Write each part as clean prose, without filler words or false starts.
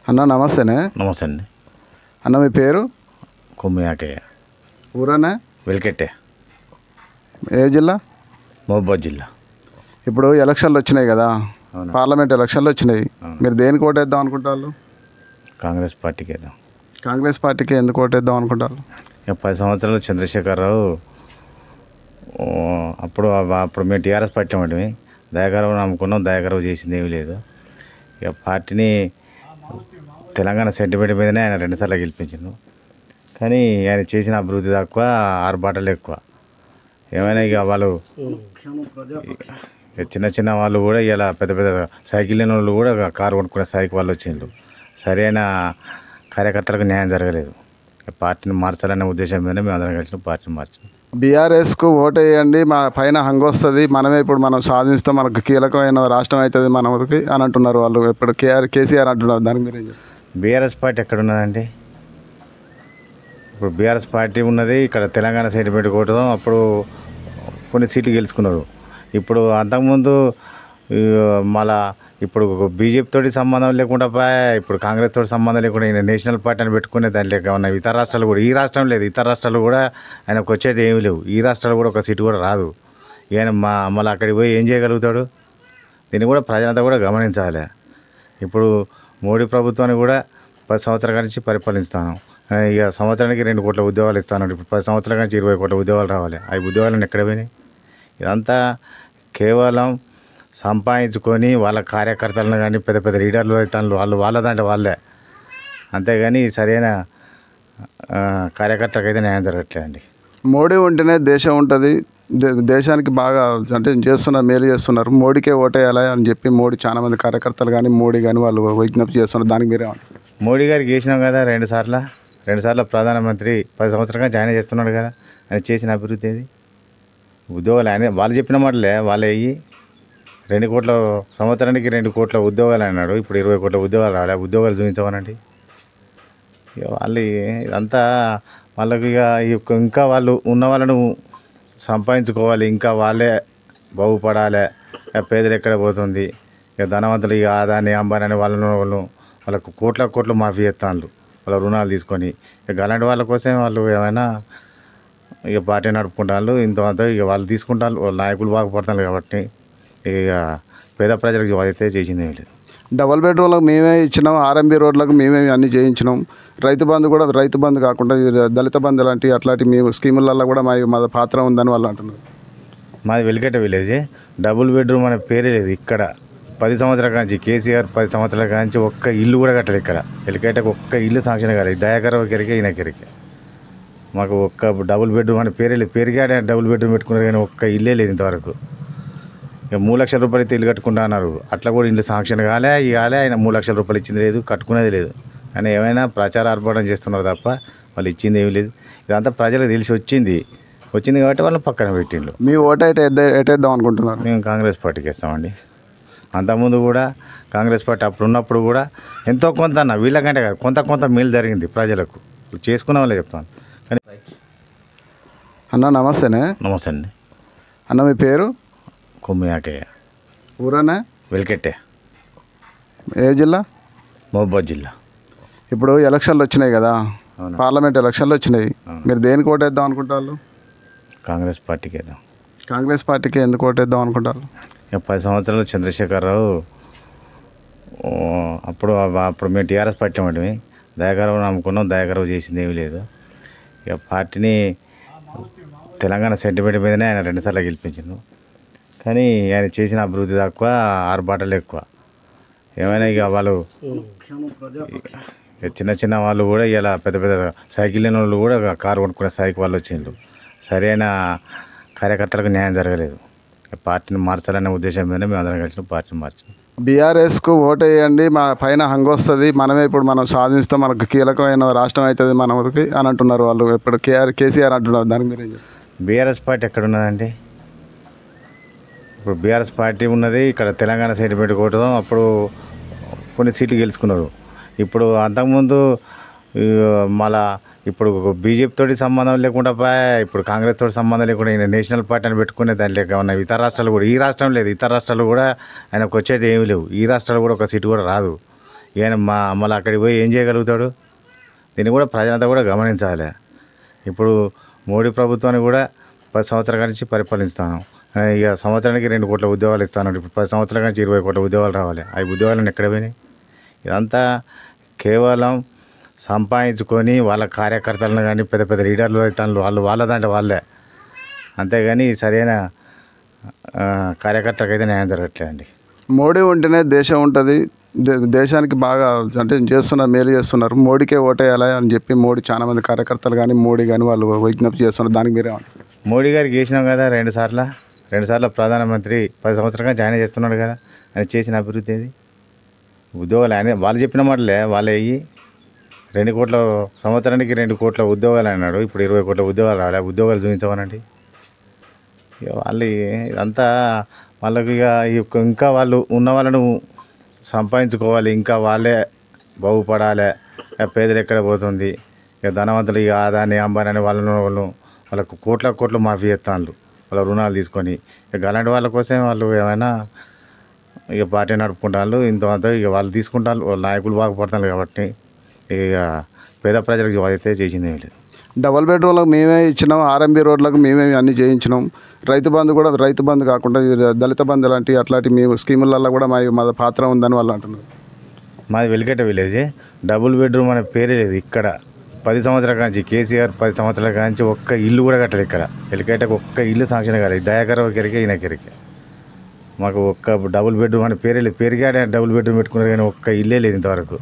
అన్న నమస్తేనే. నమస్తే అండి. అన్న మీ పేరు? కొమ్మియాకయ్య. ఊరనే? వెల్కెట్టే. ఏ జిల్లా? మహబూబాద్ జిల్లా. ఇప్పుడు ఎలక్షన్లు వచ్చినాయి కదా, అవునా. పార్లమెంట్ ఎలక్షన్లు వచ్చినాయి. అవును. మీరు దేనికి ఓటేద్దాం అనుకుంటారు? కాంగ్రెస్ పార్టీకి వేద్దాం. కాంగ్రెస్ పార్టీకి ఎందుకు ఓటేద్దాం అనుకుంటారు? ఇక 10 సంవత్సరాలు చంద్రశేఖరరావు అప్పుడు మేము టీఆర్ఎస్ పార్టీ ఉండేవి. దయాకరావు నమ్ముకున్నాం. దయాకరావు చేసింది ఏమీ లేదు. ఇక పార్టీని తెలంగాణ సెంటిమెంట్ మీదనే ఆయన 2 సార్లు గెలిపించిండు. కానీ ఆయన చేసిన అభివృద్ధి తక్కువ, ఆర్భాటాలు ఎక్కువ. ఏమైనా ఇక వాళ్ళు చిన్న చిన్న వాళ్ళు కూడా ఇలా పెద్ద పెద్ద సైకిల్ లేని వాళ్ళు కూడా కారు కొనుక్కునే స్థాయికి వాళ్ళు వచ్చిండ్రు. సరైన కార్యకర్తలకు న్యాయం జరగలేదు. పార్టీని మార్చాలనే ఉద్దేశం మీదనే మేము అందరం కలిసి పార్టీని మార్చాం. బీఆర్ఎస్కు ఓటు వేయండి, మా పైన హంగు వస్తుంది, మనమే ఇప్పుడు మనం సాధిస్తాం, మనకు కీలకమైన రాష్ట్రం అవుతుంది మనకి అని అంటున్నారు వాళ్ళు. ఇప్పుడు కేసీఆర్ అంటున్నారు. దానికి మీరు ఏం చెప్తారు? బీఆర్ఎస్ పార్టీ ఎక్కడ ఉన్నదండి? ఇప్పుడు బీఆర్ఎస్ పార్టీ ఉన్నది ఇక్కడ తెలంగాణ సెంటిమెంట్ కొట్టడం. అప్పుడు కొన్ని సీట్లు గెలుచుకున్నారు. ఇప్పుడు అంతకుముందు మళ్ళా ఇప్పుడు బీజేపీ తోటి సంబంధం లేకుండా ఇప్పుడు కాంగ్రెస్ తోటి సంబంధం లేకుండా ఈయన నేషనల్ పార్టీ అని పెట్టుకునే దాని లేక ఉన్న ఇతర రాష్ట్రాలు కూడా, ఈ రాష్ట్రం లేదు, ఇతర రాష్ట్రాలు కూడా ఆయనకు వచ్చేది ఏమీ లేవు. ఈ రాష్ట్రాలు కూడా ఒక సీటు కూడా రాదు. ఈయన మళ్ళీ అక్కడికి పోయి ఏం చేయగలుగుతాడు? దీన్ని కూడా ప్రజలంతా కూడా గమనించాలి. ఇప్పుడు మోడీ ప్రభుత్వాన్ని కూడా 10 సంవత్సరాల నుంచి పరిపాలిస్తాను. ఇక సంవత్సరానికి 2 కోట్ల ఉద్యోగాలు ఇస్తాను. ఇప్పుడు 10 సంవత్సరాల నుంచి 20 కోట్ల ఉద్యోగాలు రావాలి. ఆ ఉద్యోగాలను ఎక్కడ పోయినాయి? ఇదంతా కేవలం సంపాదించుకొని వాళ్ళ కార్యకర్తలను కానీ పెద్ద పెద్ద లీడర్లు అవుతాను వాళ్ళ దాంట్లో వాళ్ళే. అంతేగాని సరైన కార్యకర్తలకు అయితే న్యాయం జరగట్లేదండి. మోడీ ఉంటేనే దేశం ఉంటుంది, దేశానికి బాగా అంటే చేస్తున్నారు, మేలు చేస్తున్నారు. మోడీకే ఓటేయాలి అని చెప్పి మోడీ చాలా మంది కార్యకర్తలు కానీ మోడీ కానీ వాళ్ళు విజ్ఞప్తి చేస్తున్నారు. దానికి మీరేమంటారు? మోడీ గారికి చేసినాం కదా 2 సార్లు ప్రధానమంత్రి 10 సంవత్సరాలుగా జాయిన్ చేస్తున్నాడు కదా. ఆయన చేసిన అభివృద్ధి ఏది? ఉద్యోగాలు ఆయన వాళ్ళు చెప్పిన మాటలే వాళ్ళే. 2 కోట్ల సంవత్సరానికి 2 కోట్ల ఉద్యోగాలు అన్నాడు. ఇప్పుడు 20 కోట్ల ఉద్యోగాలు రాలే. ఉద్యోగాలు చూపించమనండి. ఇక వాళ్ళు ఇదంతా వాళ్ళకి ఇక ఇంకా వాళ్ళు ఉన్న వాళ్ళను సంపాదించుకోవాలి, ఇంకా వాళ్ళే బాగుపడాలి. పేదలు ఎక్కడ పోతుంది? ఇక ధనవంతులు ఇక అదాని అంబానీ అని వాళ్ళకు కోట్ల మాఫీ చేస్తాను వాళ్ళ రుణాలు తీసుకొని. ఇక అలాంటి వాళ్ళ కోసం వాళ్ళు ఏమైనా ఇక పార్టీ నడుపుకుంటారు. ఇంతమంతా ఇక వాళ్ళు తీసుకుంటారు, వాళ్ళ నాయకులు బాగుపడతారు కాబట్టి ఇక పేద ప్రజలకు అయితే చేసింది ఏమి లేదు. డబల్ బెడ్రూమ్లకు మేమే ఇచ్చినాం, ఆర్ఎంబీ రోడ్లకు మేమే అన్నీ చేయించినాం. రైతు బంధు కాకుండా దళిత బంధు లాంటి అట్లాంటి మేము స్కీములలో కూడా మా పాత్ర ఉందని వాళ్ళు అంటున్నారు. మాది వెలికెట్ట విలేజ్. డబుల్ బెడ్రూమ్ అనే పేరే లేదు ఇక్కడ. 10 సంవత్సరాల కాంచి కేసీఆర్ 10 సంవత్సరాల కాంచి ఒక్క ఇల్లు కూడా కట్టలేదు ఇక్కడ. వెలికెట్టకు ఒక్క ఇల్లు శాంక్షన్ కాలేదు. దయాకరావు కెరికే ఈయన కెరికే. మాకు ఒక్క డబుల్ బెడ్రూమ్ అనే పేరే లేదు. పేరుకే డబుల్ బెడ్రూమ్ పెట్టుకున్నారు కానీ ఒక్క ఇల్లే లేదు ఇంతవరకు. ఇక 3 లక్షల రూపాయలు అయితే ఇల్లు కట్టుకుంటా అన్నారు. అట్లా కూడా ఇల్లు శాంక్షన్ కాలే. ఆయన 3 లక్షల రూపాయలు ఇచ్చింది లేదు, కట్టుకునేది లేదు. కానీ ఏమైనా ప్రచార ఆర్భాటం చేస్తున్నారు తప్ప వాళ్ళు ఇచ్చింది ఏమీ లేదు. ఇదంతా ప్రజలకు తెలిసి వచ్చింది కాబట్టి వాళ్ళు పక్కన పెట్టిండ్రు. మీ ఓటు ఎటేద్దాం అనుకుంటున్నారు? మేము కాంగ్రెస్ పార్టీకి వేస్తామండి. అంతకుముందు కూడా కాంగ్రెస్ పార్టీ అప్పుడు ఉన్నప్పుడు కూడా ఎంతో కొంత అన్న వీళ్ళకంటే కాదు కొంత మేలు జరిగింది ప్రజలకు. చేసుకున్న వాళ్ళే చెప్తాను. కానీ అన్న నమస్తేనే. నమస్తే అండి. అన్న మీ పేరు? కొమ్మియాకయ్య. ఊరనే? వెల్కెట్టే. ఏ జిల్లా? మహబూబాద్ జిల్లా. ఇప్పుడు ఎలక్షన్లు వచ్చినాయి కదా, అవునా. పార్లమెంట్ ఎలక్షన్లు వచ్చినాయి. అవును. మీరు దేనికి ఓటేద్దాం అనుకుంటారు? కాంగ్రెస్ పార్టీకి వేద్దాం. కాంగ్రెస్ పార్టీకి ఎందుకు ఓటేద్దాం అనుకుంటారు? ఇక 10 సంవత్సరాలు చంద్రశేఖరరావు అప్పుడు మేము టీఆర్ఎస్ పార్టీ ఉండేవి. దయాకరావు నమ్ముకున్నాం. దయాకరావు చేసింది ఏమీ లేదు. ఇక పార్టీని తెలంగాణ సెంటిమెంట్ మీదనే ఆయన 2 సార్లు గెలిపించిండు. కానీ ఆయన చేసిన అభివృద్ధి తక్కువ, ఆర్భాటాలు ఎక్కువ. ఏమైనా ఇక వాళ్ళు చిన్న చిన్న వాళ్ళు కూడా ఇలా పెద్ద పెద్ద సైకిల్ లేని వాళ్ళు కూడా కారు కొనుక్కునే స్థాయికి వాళ్ళు వచ్చిండ్రు. సరైన కార్యకర్తలకు న్యాయం జరగలేదు. పార్టీని మార్చాలనే ఉద్దేశం మీదనే మేము అందరం కలిసి పార్టీని మార్చాం. బీఆర్ఎస్కు ఓటు వేయండి, మా పైన హంగు వస్తుంది, మనమే ఇప్పుడు మనం సాధిస్తాం, మనకు కీలకమైన రాష్ట్రం అవుతుంది మనకి అని అంటున్నారు వాళ్ళు. ఇప్పుడు కేసీఆర్ అంటున్నారు. దానికి మీరు ఏం చెప్తారు? బీఆర్ఎస్ పార్టీ ఎక్కడ ఉన్నదండి? ఇప్పుడు బీఆర్ఎస్ పార్టీ ఉన్నది ఇక్కడ తెలంగాణ సెంటిమెంట్ కొట్టడం. అప్పుడు కొన్ని సీట్లు గెలుచుకున్నారు. ఇప్పుడు అంతకుముందు మళ్ళా ఇప్పుడు బీజేపీ తోటి సంబంధం లేకుండా ఇప్పుడు కాంగ్రెస్ తోటి సంబంధం లేకుండా ఈయన నేషనల్ పార్టీ అని పెట్టుకునే దాని లేక ఉన్న ఇతర రాష్ట్రాలు కూడా, ఈ రాష్ట్రం లేదు, ఇతర రాష్ట్రాలు కూడా ఆయనకు వచ్చేది ఏమీ లేవు. ఈ రాష్ట్రాలు కూడా ఒక సీటు కూడా రాదు. ఈయన మళ్ళీ అక్కడికి పోయి ఏం చేయగలుగుతాడు? దీన్ని కూడా ప్రజలంతా కూడా గమనించాలి. ఇప్పుడు మోడీ ప్రభుత్వాన్ని కూడా 10 సంవత్సరాల నుంచి పరిపాలిస్తాను. ఇక సంవత్సరానికి 2 కోట్ల ఉద్యోగాలు ఇస్తాను. ఇప్పుడు 10 సంవత్సరాల నుంచి 20 కోట్ల ఉద్యోగాలు రావాలి. ఆ ఉద్యోగాలను ఎక్కడ పోయినాయి? ఇదంతా కేవలం సంపాదించుకొని వాళ్ళ కార్యకర్తలను కానీ పెద్ద పెద్ద లీడర్లు అవుతాను వాళ్ళ దాంట్లో వాళ్ళే, అంతేగాని సరైన కార్యకర్తలకు అయితే న్యాయం జరగట్లేదండి. మోడీ ఉంటేనే దేశం ఉంటుంది, దేశానికి బాగా అంటే చేస్తున్నారు, మేలు చేస్తున్నారు. మోడీకే ఓటేయాలి అని చెప్పి మోడీ చాలా మంది కార్యకర్తలు కానీ మోడీ కానీ వాళ్ళు విజ్ఞప్తి చేస్తున్నారు. దానికి మీరేమంటారు? మోడీ గారికి చేసినాం కదా 2 సార్లు ప్రధానమంత్రి 10 సంవత్సరాలుగా జాయిన్ చేస్తున్నాడు కదా. ఆయన చేసిన అభివృద్ధి ఏది? ఉద్యోగాలు ఆయన వాళ్ళు చెప్పిన మాటలే వాళ్ళే అయ్యి 2 కోట్ల సంవత్సరానికి 2 కోట్ల ఉద్యోగాలు అన్నాడు. ఇప్పుడు 20 కోట్ల ఉద్యోగాలు రాలే. ఉద్యోగాలు చూపించమనండి. ఇక వాళ్ళు ఇదంతా వాళ్ళకి ఇంకా వాళ్ళు ఉన్న వాళ్ళను సంపాదించుకోవాలి, ఇంకా వాళ్ళే బాగుపడాలి. పేదలు ఎక్కడ పోతుంది? ఇక ధనవంతులు ఇక అదాని అంబానీ అని వాళ్ళకు కోట్ల మాఫీ చేస్తాను వాళ్ళ రుణాలు తీసుకొని. ఇక అలాంటి వాళ్ళ కోసం వాళ్ళు ఏమైనా ఇక పార్టీ నడుపుకుంటారు. ఇంత ఇక వాళ్ళు తీసుకుంటారు, వాళ్ళ నాయకులు బాగుపడతారు కాబట్టి ఇక పేద ప్రజలకు అయితే చేసింది ఏమి లేదు. డబల్ బెడ్రూమ్లకు మేమే ఇచ్చినాం, ఆర్ఎంబీ రోడ్లకు మేమే అన్నీ చేయించినాం. రైతు బంధు కాకుండా దళిత బంధు లాంటి అట్లాంటి మేము స్కీములలో కూడా మా పాత్ర ఉందని వాళ్ళు అంటున్నారు. మాది వెలికట్ట విలేజ్. డబుల్ బెడ్రూమ్ అనే పేరే లేదు ఇక్కడ. 10 సంవత్సరాల నుంచి కేసీఆర్ 10 సంవత్సరాల నుంచి ఒక్క ఇల్లు కూడా కట్టలేదు ఇక్కడ. వెలికట్టకు ఒక్క ఇల్లు శాంక్షన్ కాలేదు. దయాకర్ కెరికే ఈయన కెరికే. మాకు ఒక్క డబుల్ బెడ్రూమ్ అనే పేరే లేదు. పేరుకే డబుల్ బెడ్రూమ్ పెట్టుకున్నారు కానీ ఒక్క ఇల్లే లేదు ఇంతవరకు.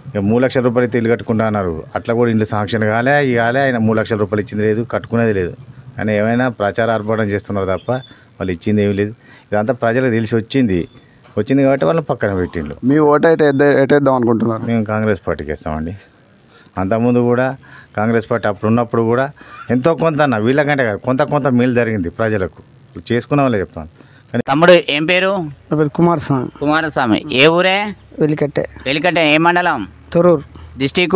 ఇక 3 లక్షల రూపాయలు అయితే ఇల్లు కట్టుకుంటా అన్నారు. అట్లా కూడా ఇల్లు శాంక్షన్ కాలే. ఆయన 3 లక్షల రూపాయలు ఇచ్చింది లేదు, కట్టుకునేది లేదు. కానీ ఏమైనా ప్రచార ఆర్భాటం చేస్తున్నారు తప్ప వాళ్ళు ఇచ్చింది ఏమీ లేదు. ఇదంతా ప్రజలకు తెలిసి వచ్చింది కాబట్టి వాళ్ళని పక్కన పెట్టిండు. మీ ఓటు అయితే ఎటేద్దాం అనుకుంటున్నారు? మేము కాంగ్రెస్ పార్టీకి ఇస్తామండి. అంతకుముందు కూడా కాంగ్రెస్ పార్టీ అప్పుడు ఉన్నప్పుడు కూడా ఎంతో కొంత వీళ్ళకంటే కాదు కొంత మేలు జరిగింది ప్రజలకు. చేసుకున్న వాళ్ళే చెప్తాను. తమ్ముడు ఏం పేరు? నా పేరు కుమారస్వామి. కుమారస్వామి. ఏ ఊరే? వెలికట్టే. ఏ మండలం? తొర్రూరు డిస్టిక్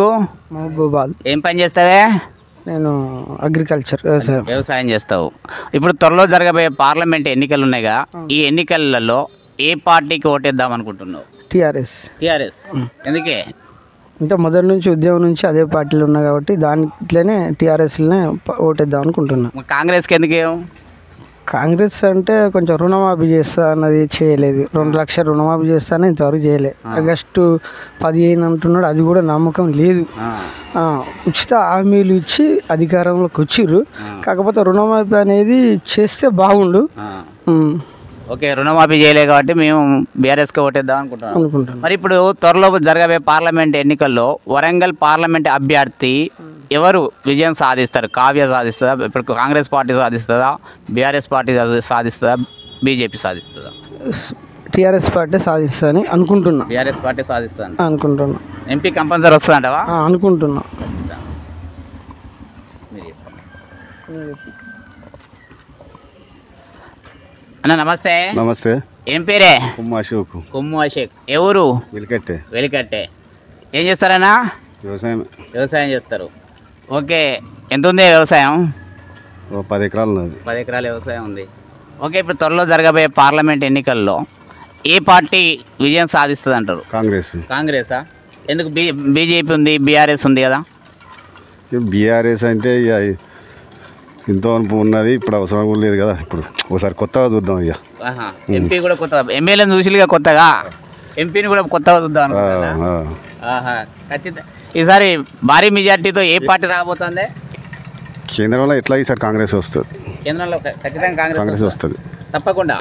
మహబూబాబాద్. ఏం పని చేస్తావే? నేను అగ్రికల్చర్ వ్యవసాయం చేస్తావు. ఇప్పుడు త్వరలో జరగబోయే పార్లమెంట్ ఎన్నికలు ఉన్నాయిగా, ఈ ఎన్నికలలో ఏ పార్టీకి ఓటేద్దాం అనుకుంటున్నావు? టీఆర్ఎస్. ఎందుకే? అంటే మొదటి నుంచి ఉద్యమం నుంచి అదే పార్టీలో ఉన్నా కాబట్టి దాంట్లోనే టీఆర్ఎస్లోనే ఓటేద్దాం అనుకుంటున్నాను. కాంగ్రెస్కి ఎందుకు? కాంగ్రెస్ అంటే కొంచెం రుణమాఫీ చేస్తా అన్నది చేయలేదు. 2 లక్షలు రుణమాఫీ చేస్తానని ఇంతవరకు చేయలేదు. ఆగస్టు 15 అంటున్నాడు, అది కూడా నమ్మకం లేదు. ఉచిత హామీలు ఇచ్చి అధికారంలోకి వచ్చిర్రు, కాకపోతే రుణమాఫీ అనేది చేస్తే బాగుండు. ఓకే, రుణమాఫీ చేయలేదు కాబట్టి మేము బీఆర్ఎస్కి ఓటేద్దాం అనుకుంటున్నాం. మరి ఇప్పుడు త్వరలో జరగబోయే పార్లమెంట్ ఎన్నికల్లో వరంగల్ పార్లమెంట్ అభ్యర్థి ఎవరు విజయం సాధిస్తారు? కావ్య సాధిస్తుందా? ఇప్పుడు కాంగ్రెస్ పార్టీ సాధిస్తుందా? బీఆర్ఎస్ పార్టీ సాధిస్తుందా? బీజేపీ సాధిస్తుందా? టీఆర్ఎస్ పార్టీ సాధిస్తుందని అనుకుంటున్నా. బీఆర్ఎస్ పార్టీ సాధిస్తాను అనుకుంటున్నా. ఎంపీ కంపల్సరీ వస్తుందంటవా? అనుకుంటున్నా. అన్న నమస్తే. నమస్తే. ఏం పేరే? కొమ్ము అశోక్. ఎవరు? వెలికట్టే. ఏం చేస్తారన్నా? వ్యవసాయం చేస్తారు. ఓకే, ఎంత ఉంది వ్యవసాయం? 10 ఎకరాలు ఉన్నది. 10 ఎకరాల వ్యవసాయం ఉంది. ఓకే, ఇప్పుడు త్వరలో జరగబోయే పార్లమెంట్ ఎన్నికల్లో ఏ పార్టీ విజయం సాధిస్తుంది అంటారు? కాంగ్రెసా? ఎందుకు? బీజేపీ ఉంది, బీఆర్ఎస్ ఉంది కదా. బీఆర్ఎస్ అంటే ఇక ఎంతో అనుభవం ఉన్నది, ఇప్పుడు అవసరం కూడా లేదు కదా. ఇప్పుడు ఒకసారి కొత్తగా చూద్దాం. ఇక ఎంపీ కూడా కొత్తగా, ఎమ్మెల్యేని చూసిగా కొత్తగా, ఎంపీని కూడా కొత్తగా చూద్దాం అనుకుంటున్నా. ఖచ్చితంగా ఈసారి భారీ మెజార్టీతో ఏ పార్టీ రాబోతుంది? కేంద్రంలో ఎట్లా ఈసారి కాంగ్రెస్ వస్తుంది. కేంద్రంలో ఖచ్చితంగా కాంగ్రెస్ వస్తుంది. తప్పకుండా.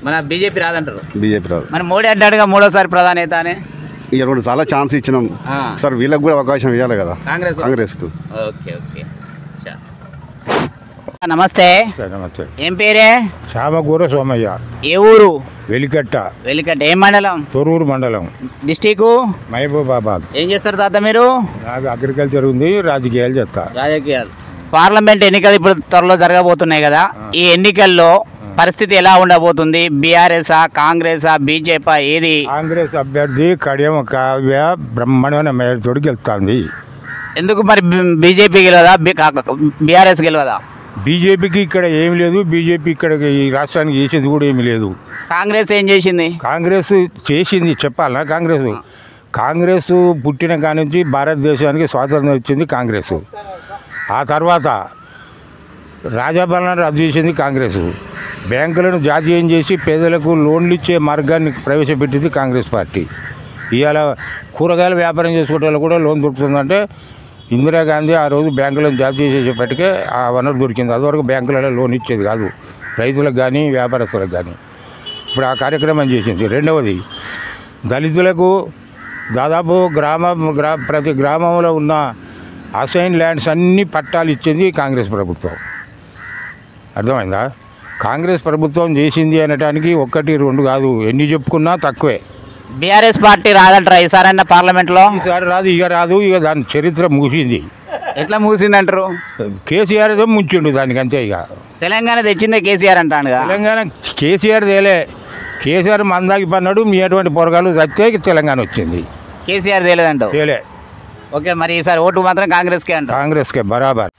మన బీజేపీ రాదంటారు? బీజేపీ రాదు. మరి మోడీ అంటాడుగా 3వ ప్రధాని అవుతానే. ఇక 2 సార్లు ఛాన్స్ ఇచ్చినాం సార్, వీళ్ళకి కూడా అవకాశం ఇవ్వాలి కదా కాంగ్రెస్కు. ఓకే. నమస్తే. ఏం పేరే? చామకూర సోమయ్య. ఏ ఊరు? వెలికట్ట. ఏ మండలం? తొర్రూరు మండలం. డిస్టిక్ మహబూబాబాద్. ఏం చేస్తారు తాత మీరు? నాకు అగ్రికల్చర్ ఉంది, రాజకీయాలు చేస్తా. పార్లమెంట్ ఎన్నికలు ఇప్పుడు త్వరలో జరగబోతున్నాయి కదా, ఈ ఎన్నికల్లో పరిస్థితి ఎలా ఉండబోతుంది? బీఆర్ఎస్, కాంగ్రెస్, బీజేపీ ఏది? కాంగ్రెస్ అభ్యర్థి కడియం కావ్య బ్రహ్మాండమైన మేరతోటి గెలుస్తుంది. ఎందుకు మరి బీజేపీ గెలవదా, బీఆర్ఎస్ గెలవదా? బీజేపీకి ఇక్కడ ఏమి లేదు. బీజేపీ ఇక్కడ ఈ రాష్ట్రానికి చేసేది కూడా ఏమి లేదు. కాంగ్రెస్ ఏం చేసింది? కాంగ్రెస్ చేసింది చెప్పాలనా? కాంగ్రెస్ పుట్టిన కాడి నుంచి భారతదేశానికి స్వాతంత్రం ఇచ్చింది కాంగ్రెస్. ఆ తర్వాత రాజాపాలన రద్దు చేసింది కాంగ్రెస్. బ్యాంకులను జాతీయం చేసి పేదలకు లోన్లు ఇచ్చే మార్గాన్ని ప్రవేశపెట్టింది కాంగ్రెస్ పార్టీ. ఇవాళ కూరగాయల వ్యాపారం చేసుకునే వాళ్ళు కూడా లోన్ దొరుకుతుందంటే ఇందిరాగాంధీ ఆ రోజు బ్యాంకులను జాతీయం చేసేపటికే ఆ వనరు దొరికింది. అదివరకు బ్యాంకులలో లోన్ ఇచ్చేది కాదు రైతులకు కానీ వ్యాపారస్తులకు కానీ. ఇప్పుడు ఆ కార్యక్రమం చేసింది. రెండవది, దళితులకు దాదాపు ప్రతి గ్రామంలో ఉన్న అసైన్ ల్యాండ్స్ అన్ని పట్టాలు ఇచ్చింది కాంగ్రెస్ ప్రభుత్వం. అర్థమైందా? కాంగ్రెస్ ప్రభుత్వం చేసింది అనటానికి 1, 2 కాదు, ఎన్ని చెప్పుకున్నా తక్కువే. బీఆర్ఎస్ పార్టీ రాదంటారా ఈసారైనా పార్లమెంట్లో? ఈసారి రాదు. ఇక దాని చరిత్ర ముగిసింది. ఎట్లా ముగిసిందంటారు? కేసీఆర్ ఏదో ముంచిండు దానికి, అంతే. ఇక తెలంగాణ తెచ్చిందే కేసీఆర్ అంటాడు. తెలంగాణ కేసీఆర్ తేలే. కేసీఆర్ మందాకి పన్నాడు, మీ అటువంటి పొరగాలు చస్తే తెలంగాణ వచ్చింది. కేసీఆర్ తేలేదంటావు? తేలే. ఓకే, మరి ఈసారి ఓటు మాత్రం కాంగ్రెస్కే అంటారు? కాంగ్రెస్కే బరాబర్.